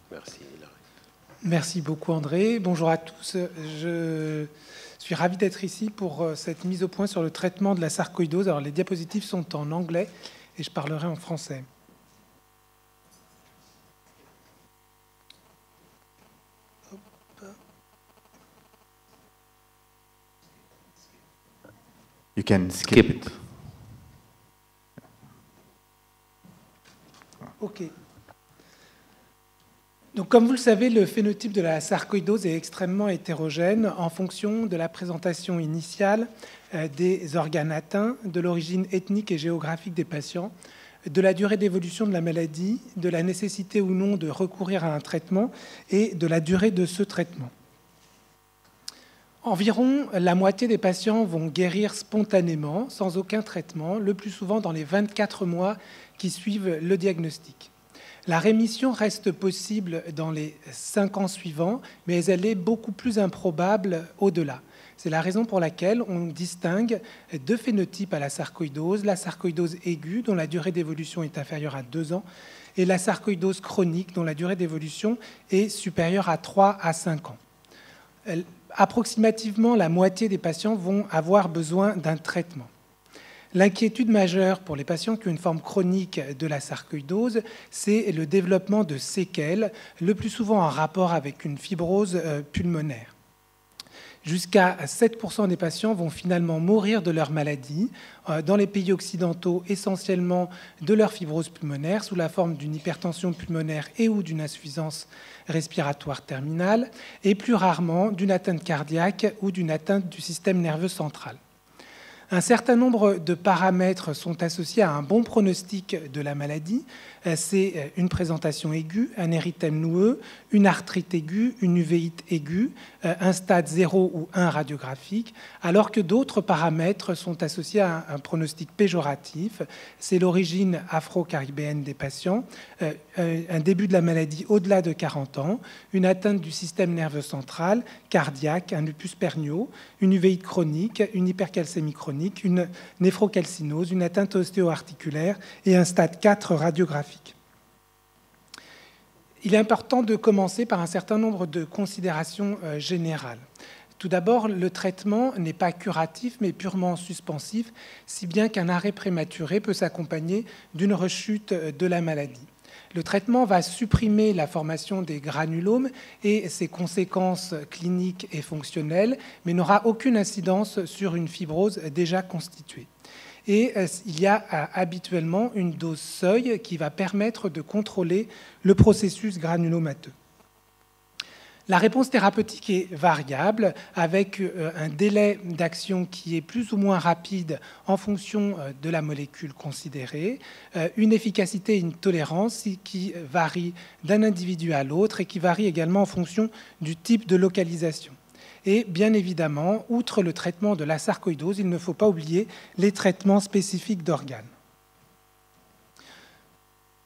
Merci, Hilary. Merci beaucoup, André. Bonjour à tous. Je suis ravi d'être ici pour cette mise au point sur le traitement de la sarcoïdose. Alors, les diapositives sont en anglais et je parlerai en français. You can skip it. OK. Donc, comme vous le savez, le phénotype de la sarcoïdose est extrêmement hétérogène en fonction de la présentation initiale des organes atteints, de l'origine ethnique et géographique des patients, de la durée d'évolution de la maladie, de la nécessité ou non de recourir à un traitement et de la durée de ce traitement. Environ la moitié des patients vont guérir spontanément, sans aucun traitement, le plus souvent dans les 24 mois qui suivent le diagnostic. La rémission reste possible dans les 5 ans suivants, mais elle est beaucoup plus improbable au-delà. C'est la raison pour laquelle on distingue deux phénotypes à la sarcoïdose aiguë, dont la durée d'évolution est inférieure à 2 ans, et la sarcoïdose chronique, dont la durée d'évolution est supérieure à 3 à 5 ans. Approximativement, la moitié des patients vont avoir besoin d'un traitement. L'inquiétude majeure pour les patients qui ont une forme chronique de la sarcoïdose, c'est le développement de séquelles, le plus souvent en rapport avec une fibrose pulmonaire. Jusqu'à 7% des patients vont finalement mourir de leur maladie, dans les pays occidentaux essentiellement de leur fibrose pulmonaire, sous la forme d'une hypertension pulmonaire et ou d'une insuffisance respiratoire terminale, et plus rarement d'une atteinte cardiaque ou d'une atteinte du système nerveux central. Un certain nombre de paramètres sont associés à un bon pronostic de la maladie. C'est une présentation aiguë, un érythème noueux, une arthrite aiguë, une uvéite aiguë, un stade 0 ou 1 radiographique, alors que d'autres paramètres sont associés à un pronostic péjoratif. C'est l'origine afro-caribéenne des patients, un début de la maladie au-delà de 40 ans, une atteinte du système nerveux central, cardiaque, un lupus pernio, une uvéite chronique, une hypercalcémie chronique, une néphrocalcinose, une atteinte ostéo-articulaire et un stade 4 radiographique. Il est important de commencer par un certain nombre de considérations générales. Tout d'abord, le traitement n'est pas curatif, mais purement suspensif, si bien qu'un arrêt prématuré peut s'accompagner d'une rechute de la maladie. Le traitement va supprimer la formation des granulomes et ses conséquences cliniques et fonctionnelles, mais n'aura aucune incidence sur une fibrose déjà constituée. Et il y a habituellement une dose seuil qui va permettre de contrôler le processus granulomateux. La réponse thérapeutique est variable, avec un délai d'action qui est plus ou moins rapide en fonction de la molécule considérée, une efficacité et une tolérance qui varient d'un individu à l'autre et qui varient également en fonction du type de localisation. Et bien évidemment, outre le traitement de la sarcoïdose, il ne faut pas oublier les traitements spécifiques d'organes.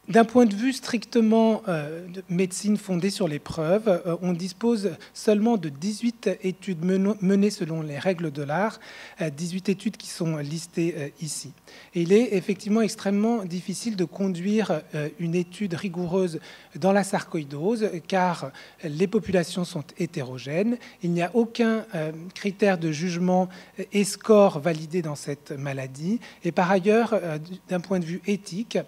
D'un point de vue strictement de médecine fondée sur les preuves, on dispose seulement de 18 études menées selon les règles de l'art, 18 études qui sont listées ici. Et il est effectivement extrêmement difficile de conduire une étude rigoureuse dans la sarcoïdose, car les populations sont hétérogènes. Il n'y a aucun critère de jugement et score validé dans cette maladie. Et par ailleurs, d'un point de vue éthique,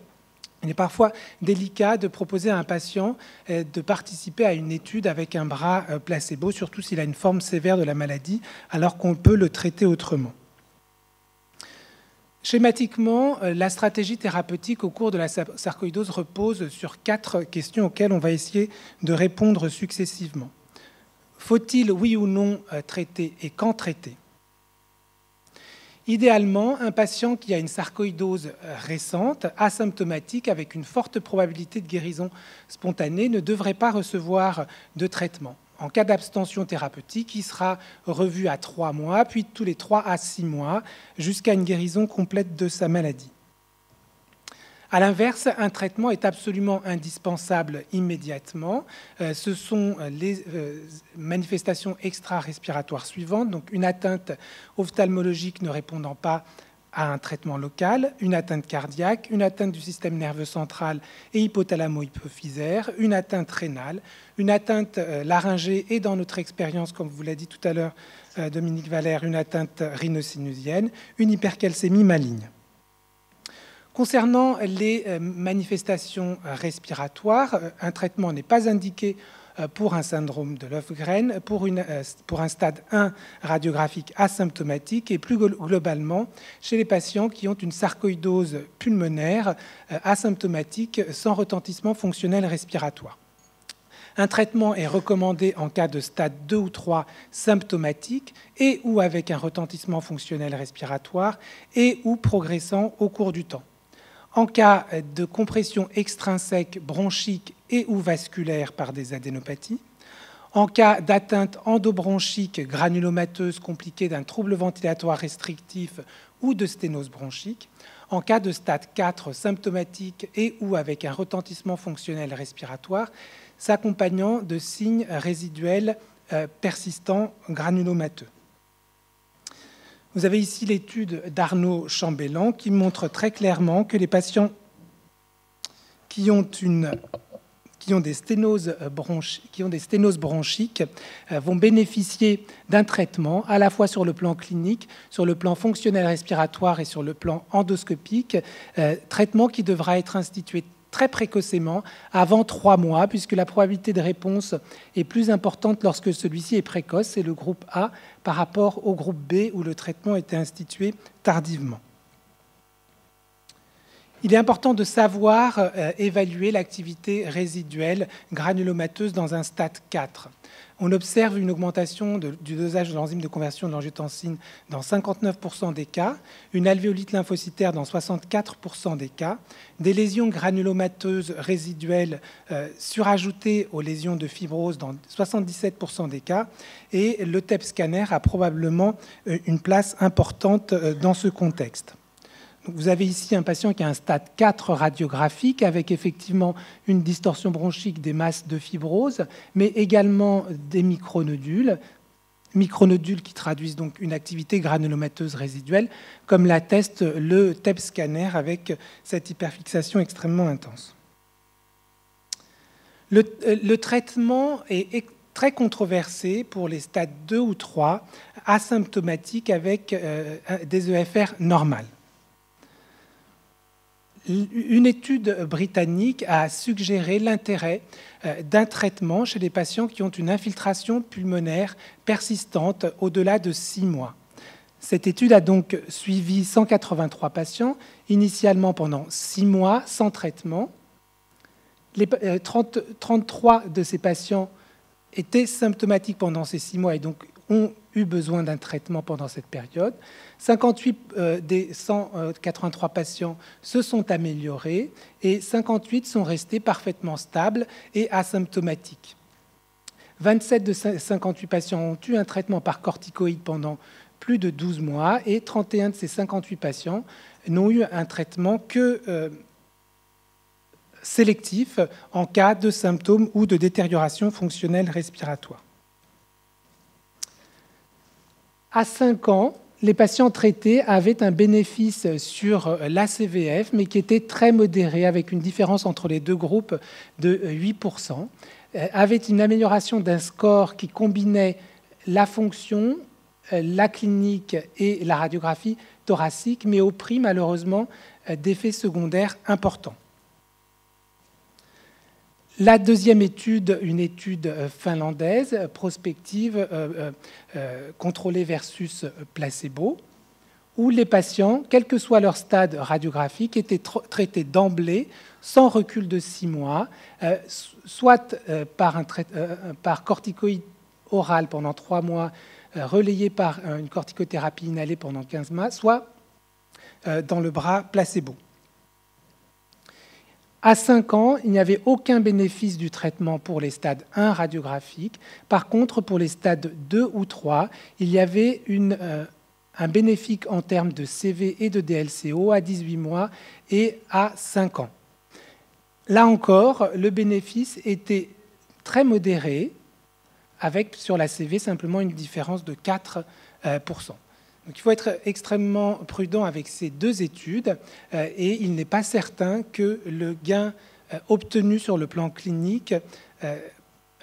il est parfois délicat de proposer à un patient de participer à une étude avec un bras placebo, surtout s'il a une forme sévère de la maladie, alors qu'on peut le traiter autrement. Schématiquement, la stratégie thérapeutique au cours de la sarcoïdose repose sur 4 questions auxquelles on va essayer de répondre successivement. Faut-il, oui ou non, traiter et quand traiter ? Idéalement, un patient qui a une sarcoïdose récente, asymptomatique, avec une forte probabilité de guérison spontanée, ne devrait pas recevoir de traitement. En cas d'abstention thérapeutique, il sera revu à 3 mois, puis tous les 3 à 6 mois, jusqu'à une guérison complète de sa maladie. À l'inverse, un traitement est absolument indispensable immédiatement. Ce sont les manifestations extra-respiratoires suivantes, donc une atteinte ophtalmologique ne répondant pas à un traitement local, une atteinte cardiaque, une atteinte du système nerveux central et hypothalamo-hypophysaire, une atteinte rénale, une atteinte laryngée et dans notre expérience, comme vous l'a dit tout à l'heure Dominique Valère, une atteinte rhinosinusienne, une hypercalcémie maligne. Concernant les manifestations respiratoires, un traitement n'est pas indiqué pour un syndrome de Löfgren, pour un stade 1 radiographique asymptomatique et plus globalement chez les patients qui ont une sarcoïdose pulmonaire asymptomatique sans retentissement fonctionnel respiratoire. Un traitement est recommandé en cas de stade 2 ou 3 symptomatique et ou avec un retentissement fonctionnel respiratoire et ou progressant au cours du temps. En cas de compression extrinsèque bronchique et ou vasculaire par des adénopathies, en cas d'atteinte endobronchique granulomateuse compliquée d'un trouble ventilatoire restrictif ou de sténose bronchique, en cas de stade 4 symptomatique et ou avec un retentissement fonctionnel respiratoire, s'accompagnant de signes résiduels persistants granulomateux. Vous avez ici l'étude d'Arnaud Chambellan qui montre très clairement que les patients qui ont des sténoses bronchiques vont bénéficier d'un traitement à la fois sur le plan clinique, sur le plan fonctionnel respiratoire et sur le plan endoscopique, traitement qui devra être institué très précocement, avant 3 mois, puisque la probabilité de réponse est plus importante lorsque celui-ci est précoce, c'est le groupe A, par rapport au groupe B, où le traitement était institué tardivement. Il est important de savoir évaluer l'activité résiduelle granulomateuse dans un stade 4. On observe une augmentation du dosage de l'enzyme de conversion de l'angiotensine dans 59% des cas, une alvéolite lymphocytaire dans 64% des cas, des lésions granulomateuses résiduelles surajoutées aux lésions de fibrose dans 77% des cas, et le TEP scanner a probablement une place importante dans ce contexte. Vous avez ici un patient qui a un stade 4 radiographique avec effectivement une distorsion bronchique des masses de fibrose, mais également des micronodules qui traduisent donc une activité granulomateuse résiduelle, comme l'atteste le TEP scanner avec cette hyperfixation extrêmement intense. Le traitement est très controversé pour les stades 2 ou 3 asymptomatiques avec des EFR normales. Une étude britannique a suggéré l'intérêt d'un traitement chez les patients qui ont une infiltration pulmonaire persistante au-delà de 6 mois. Cette étude a donc suivi 183 patients, initialement pendant 6 mois sans traitement. 33 de ces patients étaient symptomatiques pendant ces 6 mois et donc ont eu besoin d'un traitement pendant cette période. 58 des 183 patients se sont améliorés et 58 sont restés parfaitement stables et asymptomatiques. 27 de ces 58 patients ont eu un traitement par corticoïde pendant plus de 12 mois et 31 de ces 58 patients n'ont eu un traitement que sélectif en cas de symptômes ou de détérioration fonctionnelle respiratoire. À 5 ans, les patients traités avaient un bénéfice sur l'ACVF, mais qui était très modéré, avec une différence entre les deux groupes de 8%, avaient une amélioration d'un score qui combinait la fonction, la clinique et la radiographie thoracique, mais au prix, malheureusement, d'effets secondaires importants. La deuxième étude, une étude finlandaise, prospective, contrôlée versus placebo, où les patients, quel que soit leur stade radiographique, étaient traités d'emblée, sans recul de 6 mois, soit par corticoïde oral pendant 3 mois, relayé par une corticothérapie inhalée pendant 15 mois, soit dans le bras placebo. À 5 ans, il n'y avait aucun bénéfice du traitement pour les stades 1 radiographiques. Par contre, pour les stades 2 ou 3, il y avait un bénéfice en termes de CV et de DLCO à 18 mois et à 5 ans. Là encore, le bénéfice était très modéré, avec sur la CV simplement une différence de 4%. Donc il faut être extrêmement prudent avec ces deux études et il n'est pas certain que le gain obtenu sur le plan clinique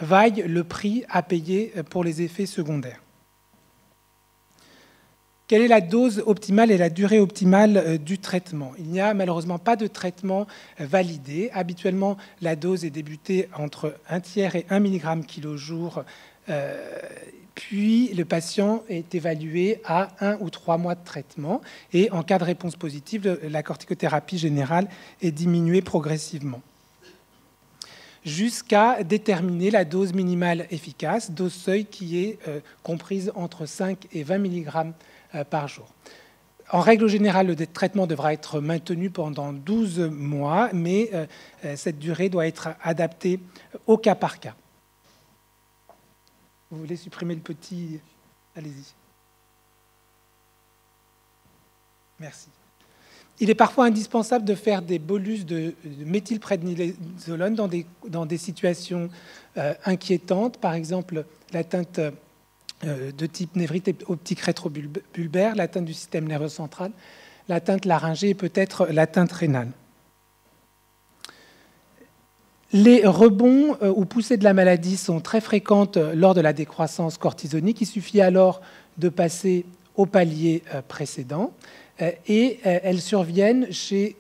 vaille le prix à payer pour les effets secondaires. Quelle est la dose optimale et la durée optimale du traitement? Il n'y a malheureusement pas de traitement validé. Habituellement, la dose est débutée entre 1/3 et 1 mg kg jour, puis le patient est évalué à 1 ou 3 mois de traitement et en cas de réponse positive, la corticothérapie générale est diminuée progressivement jusqu'à déterminer la dose minimale efficace, dose seuil qui est comprise entre 5 et 20 mg par jour. En règle générale, le traitement devra être maintenu pendant 12 mois, mais cette durée doit être adaptée au cas par cas. Vous voulez supprimer le petit? Allez-y. Merci. Il est parfois indispensable de faire des bolus de méthylprednisolone dans des situations inquiétantes, par exemple l'atteinte de type névrite optique rétrobulbaire, l'atteinte du système nerveux central, l'atteinte laryngée et peut-être l'atteinte rénale. Les rebonds ou poussées de la maladie sont très fréquentes lors de la décroissance cortisonique. Il suffit alors de passer au palier précédent et elles surviennent chez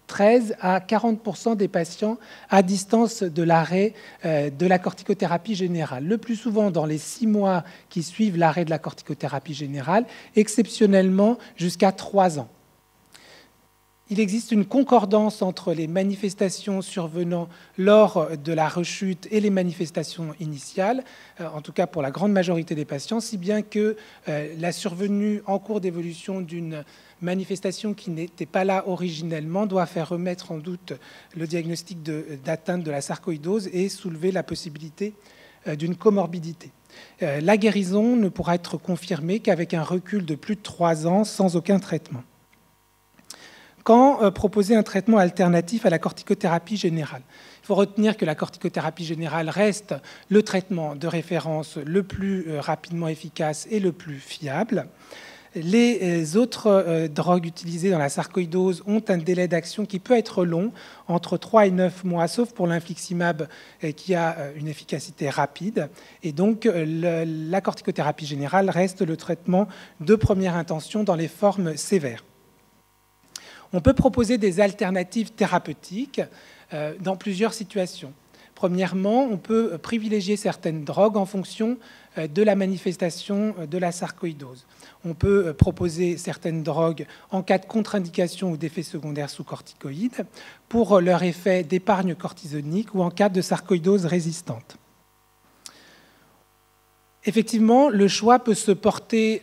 13 à 40% des patients à distance de l'arrêt de la corticothérapie générale. Le plus souvent dans les 6 mois qui suivent l'arrêt de la corticothérapie générale, exceptionnellement jusqu'à 3 ans. Il existe une concordance entre les manifestations survenant lors de la rechute et les manifestations initiales, en tout cas pour la grande majorité des patients, si bien que la survenue en cours d'évolution d'une manifestation qui n'était pas là originellement doit faire remettre en doute le diagnostic d'atteinte de la sarcoïdose et soulever la possibilité d'une comorbidité. La guérison ne pourra être confirmée qu'avec un recul de plus de 3 ans sans aucun traitement. Quand proposer un traitement alternatif à la corticothérapie générale? Il faut retenir que la corticothérapie générale reste le traitement de référence le plus rapidement efficace et le plus fiable. Les autres drogues utilisées dans la sarcoïdose ont un délai d'action qui peut être long, entre 3 et 9 mois, sauf pour l'infliximab qui a une efficacité rapide. Et donc, la corticothérapie générale reste le traitement de première intention dans les formes sévères. On peut proposer des alternatives thérapeutiques dans plusieurs situations. Premièrement, on peut privilégier certaines drogues en fonction de la manifestation de la sarcoïdose. On peut proposer certaines drogues en cas de contre-indication ou d'effets secondaires sous corticoïdes pour leur effet d'épargne cortisonique ou en cas de sarcoïdose résistante. Effectivement, le choix peut se porter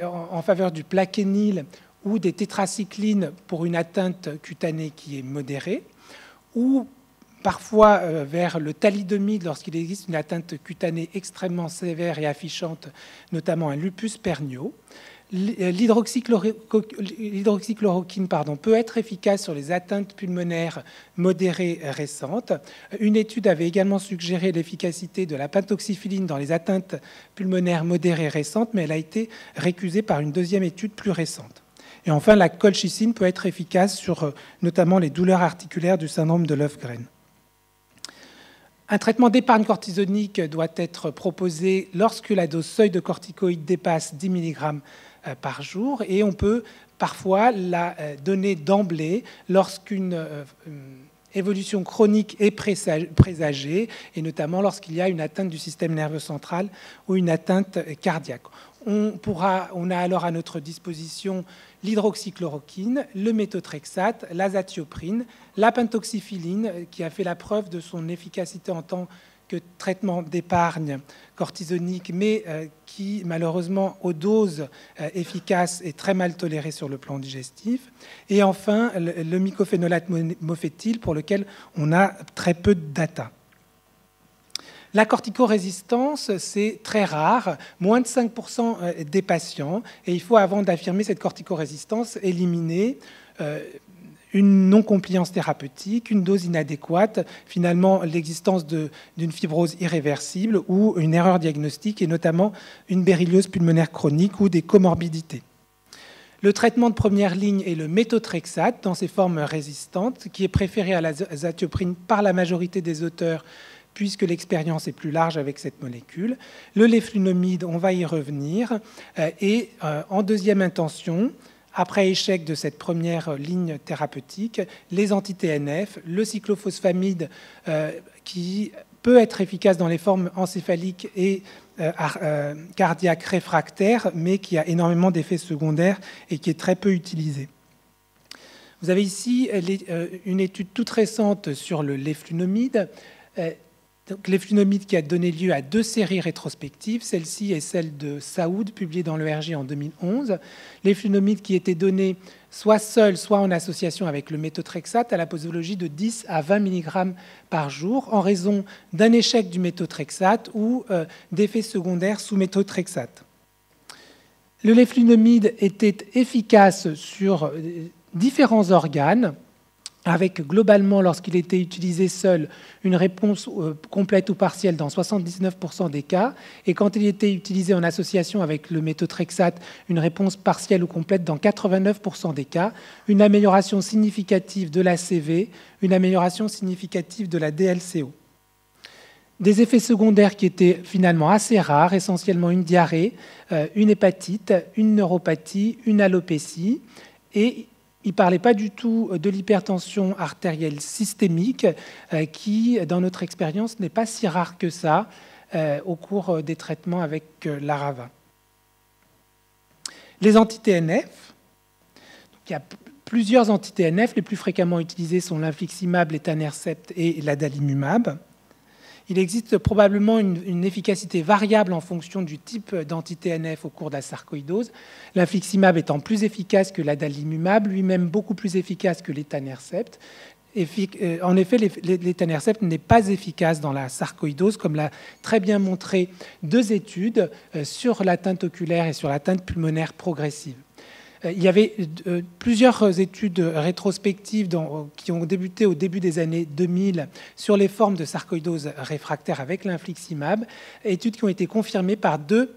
en faveur du plaquenil ou des tétracyclines pour une atteinte cutanée qui est modérée, ou parfois vers le thalidomide lorsqu'il existe une atteinte cutanée extrêmement sévère et affichante, notamment un lupus pernio. L'hydroxychloroquine peut être efficace sur les atteintes pulmonaires modérées récentes. Une étude avait également suggéré l'efficacité de la pentoxyphiline dans les atteintes pulmonaires modérées récentes, mais elle a été récusée par une deuxième étude plus récente. Et enfin, la colchicine peut être efficace sur notamment les douleurs articulaires du syndrome de Löfgren. Un traitement d'épargne cortisonique doit être proposé lorsque la dose seuil de corticoïdes dépasse 10 mg par jour et on peut parfois la donner d'emblée lorsqu'une évolution chronique est présagée et notamment lorsqu'il y a une atteinte du système nerveux central ou une atteinte cardiaque. On a alors à notre disposition l'hydroxychloroquine, le méthotrexate, l'azatioprine, la pentoxyphiline qui a fait la preuve de son efficacité en tant que traitement d'épargne cortisonique, mais qui malheureusement aux doses efficaces est très mal toléré sur le plan digestif. Et enfin le mycophénolate mofétyl pour lequel on a très peu de data. La corticorésistance, c'est très rare, moins de 5% des patients. Et il faut, avant d'affirmer cette corticorésistance, éliminer une non-compliance thérapeutique, une dose inadéquate, finalement l'existence d'une fibrose irréversible ou une erreur diagnostique, et notamment une béryliose pulmonaire chronique ou des comorbidités. Le traitement de première ligne est le méthotrexate dans ses formes résistantes, qui est préféré à l'azatioprine par la majorité des auteurs, puisque l'expérience est plus large avec cette molécule. Le léflunomide, on va y revenir. Et en deuxième intention, après échec de cette première ligne thérapeutique, les anti-TNF, le cyclophosphamide qui peut être efficace dans les formes encéphaliques et cardiaques réfractaires, mais qui a énormément d'effets secondaires et qui est très peu utilisé. Vous avez ici une étude toute récente sur le léflunomide. Léflunomide qui a donné lieu à 2 séries rétrospectives, celle-ci est celle de Saoud, publiée dans l'ERJ en 2011. Léflunomide qui était donné soit seul, soit en association avec le méthotrexate à la posologie de 10 à 20 mg par jour, en raison d'un échec du méthotrexate ou d'effets secondaires sous méthotrexate. Le léflunomide était efficace sur différents organes, avec globalement, lorsqu'il était utilisé seul, une réponse complète ou partielle dans 79% des cas, et quand il était utilisé en association avec le méthotrexate, une réponse partielle ou complète dans 89% des cas, une amélioration significative de la CV, une amélioration significative de la DLCO. Des effets secondaires qui étaient finalement assez rares, essentiellement une diarrhée, une hépatite, une neuropathie, une alopécie, et il ne parlait pas du tout de l'hypertension artérielle systémique, qui, dans notre expérience, n'est pas si rare que ça au cours des traitements avec l'Arava. Les anti-TNF, il y a plusieurs anti-TNF, les plus fréquemment utilisés sont l'infliximab, l'étanercept et l'adalimumab. Il existe probablement une efficacité variable en fonction du type d'anti-TNF au cours de la sarcoïdose, l'infliximab étant plus efficace que l'adalimumab, lui-même beaucoup plus efficace que l'étanercept. En effet, l'étanercept n'est pas efficace dans la sarcoïdose, comme l'a très bien montré 2 études sur l'atteinte oculaire et sur l'atteinte pulmonaire progressive. Il y avait plusieurs études rétrospectives qui ont débuté au début des années 2000 sur les formes de sarcoïdose réfractaire avec l'infliximab, études qui ont été confirmées par 2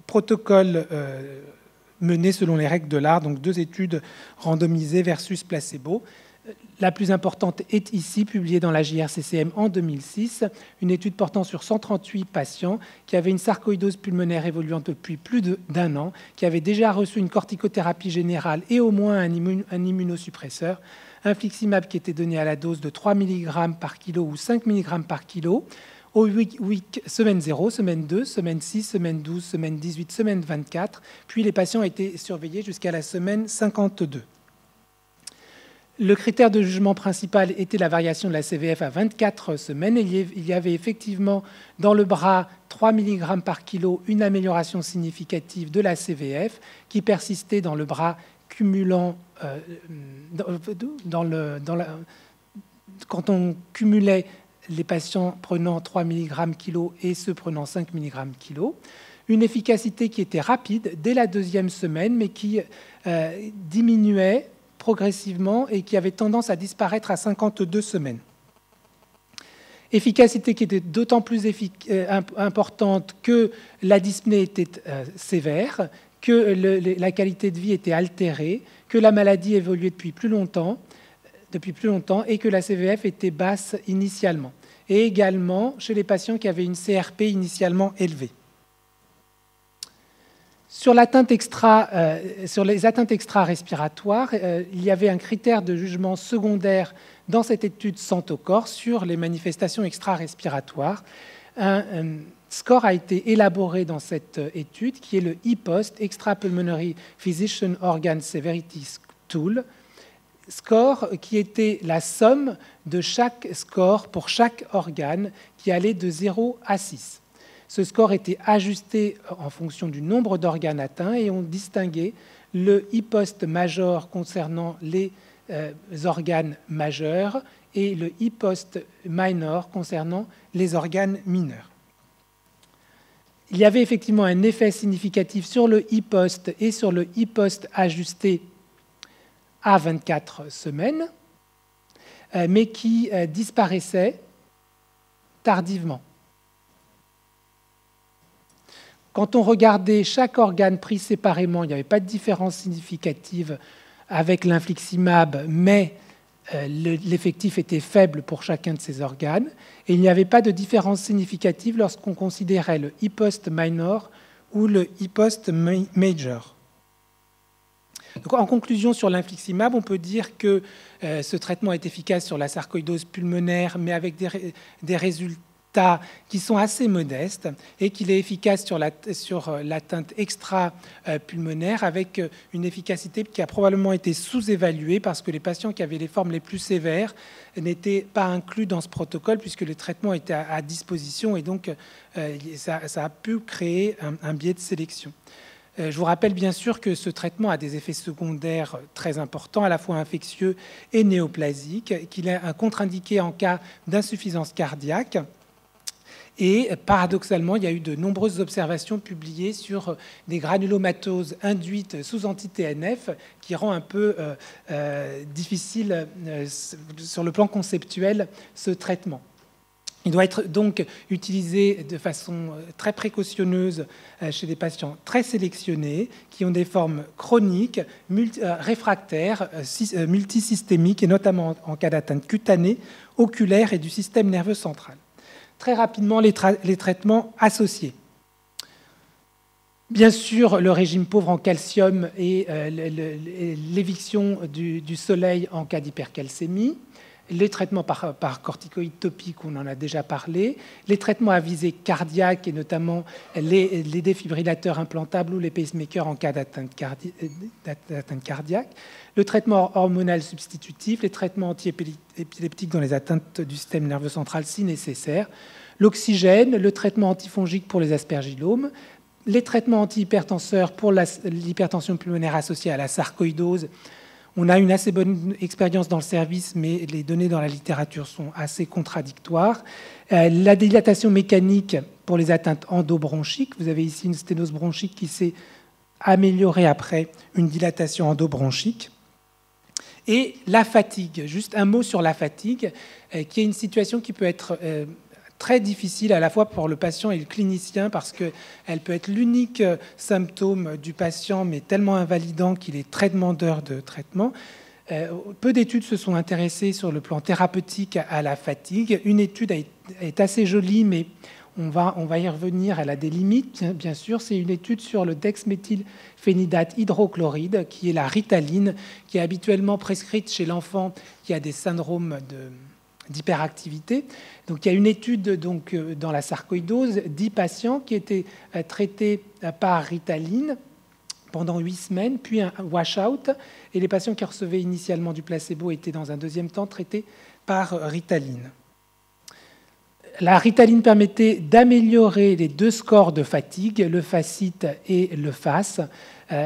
protocoles menés selon les règles de l'art, donc 2 études randomisées versus placebo. La plus importante est ici, publiée dans la JRCCM en 2006, une étude portant sur 138 patients qui avaient une sarcoïdose pulmonaire évoluante depuis plus d'1 an, qui avaient déjà reçu une corticothérapie générale et au moins un immunosuppresseur, infliximab qui était donné à la dose de 3 mg par kilo ou 5 mg par kilo, au semaine 0, semaine 2, semaine 6, semaine 12, semaine 18, semaine 24, puis les patients étaient surveillés jusqu'à la semaine 52. Le critère de jugement principal était la variation de la CVF à 24 semaines. Il y avait effectivement dans le bras 3 mg par kilo une amélioration significative de la CVF qui persistait dans le bras cumulant quand on cumulait les patients prenant 3 mg kilo et ceux prenant 5 mg kilo. Une efficacité qui était rapide dès la 2e semaine, mais qui diminuait progressivement et qui avait tendance à disparaître à 52 semaines. Efficacité qui était d'autant plus importante que la dyspnée était sévère, que la qualité de vie était altérée, que la maladie évoluait depuis plus longtemps et que la CVF était basse initialement. Et également chez les patients qui avaient une CRP initialement élevée. Sur les atteintes extra-respiratoires, il y avait un critère de jugement secondaire dans cette étude Centocor sur les manifestations extra-respiratoires. Un score a été élaboré dans cette étude qui est le EPOST, Extrapulmonary Physician Organ Severity Tool, score qui était la somme de chaque score pour chaque organe qui allait de 0 à 6. Ce score était ajusté en fonction du nombre d'organes atteints et on distinguait le EPOST major concernant les organes majeurs et le EPOST minor concernant les organes mineurs. Il y avait effectivement un effet significatif sur le EPOST et sur le EPOST ajusté à 24 semaines, mais qui disparaissait tardivement. Quand on regardait chaque organe pris séparément, il n'y avait pas de différence significative avec l'infliximab, mais l'effectif était faible pour chacun de ces organes. Et il n'y avait pas de différence significative lorsqu'on considérait le e-post minor ou le e-post major. Donc, en conclusion sur l'infliximab, on peut dire que ce traitement est efficace sur la sarcoïdose pulmonaire, mais avec des résultats qui sont assez modestes, et qu'il est efficace sur l'atteinte extra-pulmonaire avec une efficacité qui a probablement été sous-évaluée parce que les patients qui avaient les formes les plus sévères n'étaient pas inclus dans ce protocole puisque le traitement était à disposition, et donc ça a pu créer un biais de sélection. Je vous rappelle bien sûr que ce traitement a des effets secondaires très importants, à la fois infectieux et néoplasiques, qu'il est contre-indiqué en cas d'insuffisance cardiaque. Et paradoxalement, il y a eu de nombreuses observations publiées sur des granulomatoses induites sous anti-TNF qui rend un peu difficile sur le plan conceptuel ce traitement. Il doit être donc utilisé de façon très précautionneuse chez des patients très sélectionnés qui ont des formes chroniques, réfractaires, multisystémiques, et notamment en cas d'atteinte cutanée, oculaire et du système nerveux central. Très rapidement, les traitements associés. Bien sûr, le régime pauvre en calcium et l'éviction du soleil en cas d'hypercalcémie. Les traitements par corticoïdes topiques, on en a déjà parlé. Les traitements à visée cardiaque, et notamment les défibrillateurs implantables ou les pacemakers en cas d'atteinte cardiaque. Le traitement hormonal substitutif, les traitements antiépileptiques dans les atteintes du système nerveux central si nécessaire. L'oxygène, le traitement antifongique pour les aspergillomes. Les traitements antihypertenseurs pour l'hypertension pulmonaire associée à la sarcoïdose. On a une assez bonne expérience dans le service, mais les données dans la littérature sont assez contradictoires. La dilatation mécanique pour les atteintes endobronchiques. Vous avez ici une sténose bronchique qui s'est améliorée après une dilatation endobronchique. Et la fatigue. Juste un mot sur la fatigue, qui est une situation qui peut être très difficile à la fois pour le patient et le clinicien parce qu'elle peut être l'unique symptôme du patient, mais tellement invalidant qu'il est très demandeur de traitement. Peu d'études se sont intéressées sur le plan thérapeutique à la fatigue. Une étude est assez jolie, mais on va y revenir, elle a des limites, bien sûr. C'est une étude sur le dexméthylphénidate hydrochloride, qui est la Ritaline, qui est habituellement prescrite chez l'enfant qui a des syndromes d'hyperactivité. Donc, il y a une étude dans la sarcoïdose, 10 patients qui étaient traités par Ritaline pendant 8 semaines, puis un wash-out, et les patients qui recevaient initialement du placebo étaient dans un deuxième temps traités par Ritaline. La Ritaline permettait d'améliorer les 2 scores de fatigue, le FACIT et le FAS,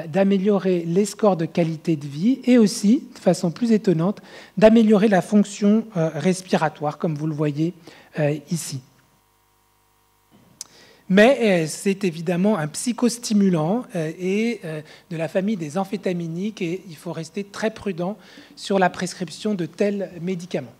d'améliorer les scores de qualité de vie et aussi, de façon plus étonnante, d'améliorer la fonction respiratoire, comme vous le voyez ici. Mais c'est évidemment un psychostimulant et de la famille des amphétaminiques, et il faut rester très prudent sur la prescription de tels médicaments.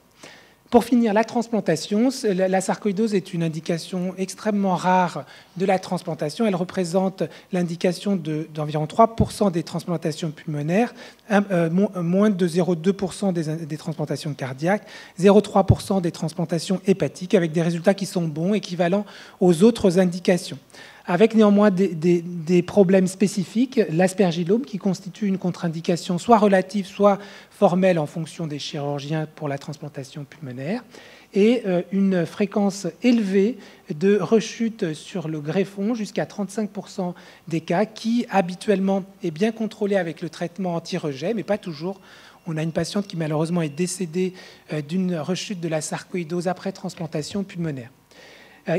Pour finir, la transplantation. La sarcoïdose est une indication extrêmement rare de la transplantation. Elle représente l'indication d'environ 3% des transplantations pulmonaires, moins de 0,2% des transplantations cardiaques, 0,3% des transplantations hépatiques, avec des résultats qui sont bons, équivalents aux autres indications. Avec néanmoins des problèmes spécifiques, l'aspergillome qui constitue une contre-indication soit relative, soit formelle en fonction des chirurgiens pour la transplantation pulmonaire, et une fréquence élevée de rechute sur le greffon, jusqu'à 35% des cas, qui habituellement est bien contrôlé avec le traitement anti-rejet, mais pas toujours. On a une patiente qui malheureusement est décédée d'une rechute de la sarcoïdose après transplantation pulmonaire.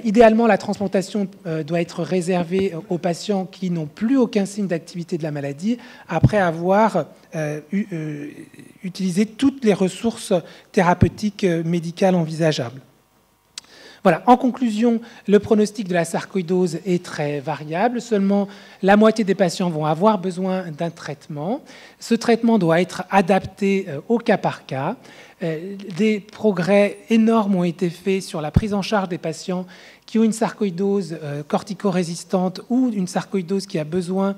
Idéalement, la transplantation doit être réservée aux patients qui n'ont plus aucun signe d'activité de la maladie après avoir utilisé toutes les ressources thérapeutiques médicales envisageables. Voilà. En conclusion, le pronostic de la sarcoïdose est très variable. Seulement la moitié des patients vont avoir besoin d'un traitement. Ce traitement doit être adapté au cas par cas. Des progrès énormes ont été faits sur la prise en charge des patients qui ont une sarcoïdose corticorésistante ou une sarcoïdose qui a besoin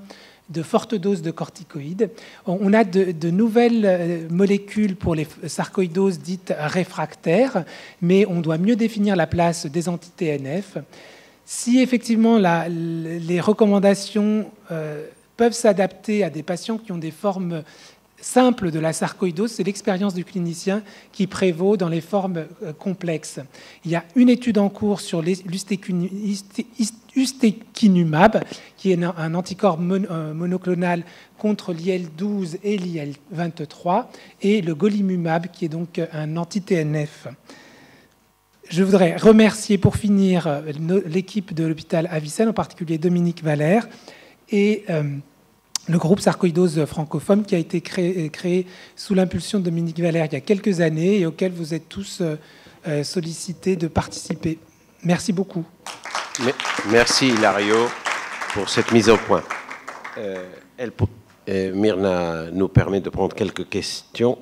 de fortes doses de corticoïdes. On a de nouvelles molécules pour les sarcoïdoses dites réfractaires, mais on doit mieux définir la place des anti-TNF. Si effectivement les recommandations peuvent s'adapter à des patients qui ont des formes simples de la sarcoïdose, c'est l'expérience du clinicien qui prévaut dans les formes complexes. Il y a une étude en cours sur l'ustekinumab, qui est un anticorps monoclonal contre l'IL-12 et l'IL-23, et le golimumab, qui est donc un anti-TNF. Je voudrais remercier pour finir l'équipe de l'hôpital Avicenne, en particulier Dominique Valère, et le groupe sarcoïdose francophone qui a été créé sous l'impulsion de Dominique Valère il y a quelques années et auquel vous êtes tous sollicités de participer. Merci beaucoup. Merci Hilario pour cette mise au point. Myrna nous permet de prendre quelques questions.